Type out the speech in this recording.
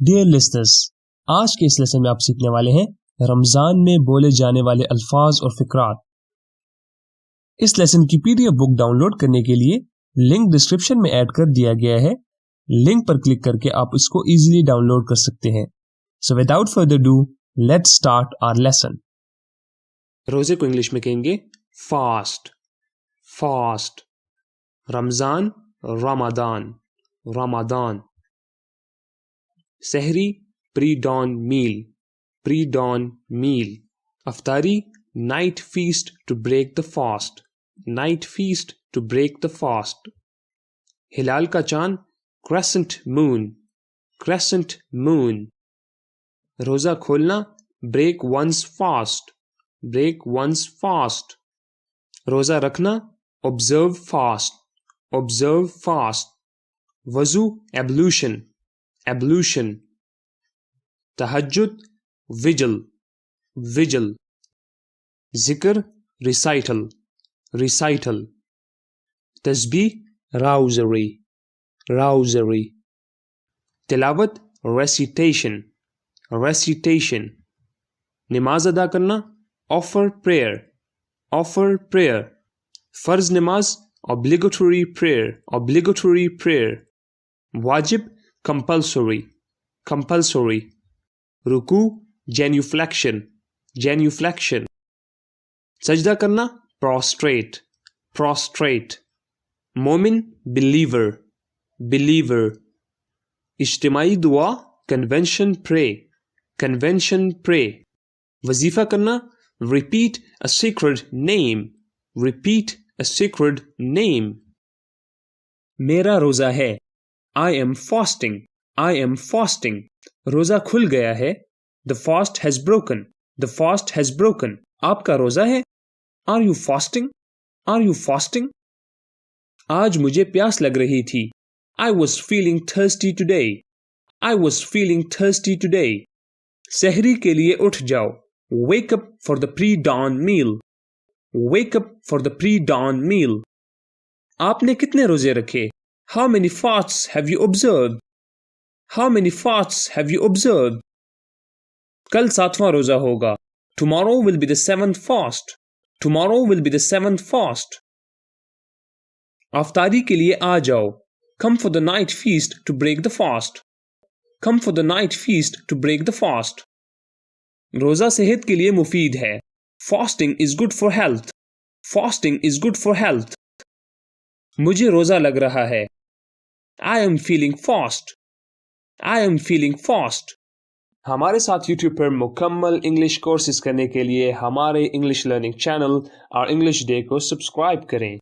Dear listeners, आज के इस लेसन में आप सीखने वाले हैं रमजान में बोले जाने वाले अल्फाज और फिक्रात। इस लेसन की पीडीएफ बुक डाउनलोड करने के लिए लिंक डिस्क्रिप्शन में ऐड कर दिया गया है। लिंक पर क्लिक करके आप इसको इजीली डाउनलोड कर सकते हैं। So without further ado, let's start our lesson. रोजे को इंग्लिश में कहेंगे fast, fast. Ramzan, Ramadan, Ramadan. सहरी, प्रीडॉन मील, प्रीडॉन मील। अफ्तारी, night feast to break the fast, night feast to break the fast. हिलाल का चांद, क्रेसेंट मून, क्रेसेंट मून। रोजा खोलना, break one's fast, break one's fast. रोजा रखना, ऑब्जर्व फास्ट, ऑब्जर्व फास्ट। वजू, एब्लूशन, एब्लूशन। तहज्जुद, विजल, विजल। जिक्र, रिसाइटल, रिसाइटल। तस्बीह, राउजरी, राउजरी। तिलावत, रेसिटेशन, रेसिटेशन। नमाज अदा करना, ऑफर प्रेयर, ऑफर प्रेयर। फर्ज नमाज, obligatory prayer, obligatory prayer। वाजिब, compulsory, compulsory। रुकू, genuflection, genuflection। सजदा करना, prostrate, prostrate। मोमिन, believer, believer। इज्तिमाई दुआ, convention pray, convention pray। वजीफा करना, repeat a sacred name, repeat a sacred name। मेरा रोजा है, I am fasting, I am fasting। रोजा खुल गया है, the fast has broken, the fast has broken। आपका रोजा है, are you fasting, are you fasting। आज मुझे प्यास लग रही थी, I was feeling thirsty today, I was feeling thirsty today। सहरी के लिए उठ जाओ, wake up for the pre-dawn meal, wake up for the pre-dawn meal। आपने कितने रोजे रखे, how many fasts have you observed, how many fasts have you observed। कल 7वां रोजा होगा, tomorrow will be the 7th fast, tomorrow will be the 7th fast। अफ्तारी के लिए आ जाओ, come for the night feast to break the fast, come for the night feast to break the fast। रोजा सेहत के लिए मुफीद है, fasting is good for health, fasting is good for health। मुझे रोजा लग रहा है, I am feeling fast, I am feeling fast। हमारे साथ YouTube पर मुकम्मल इंग्लिश कोर्सेज करने के लिए हमारे इंग्लिश लर्निंग चैनल और इंग्लिश डे को सब्सक्राइब करें।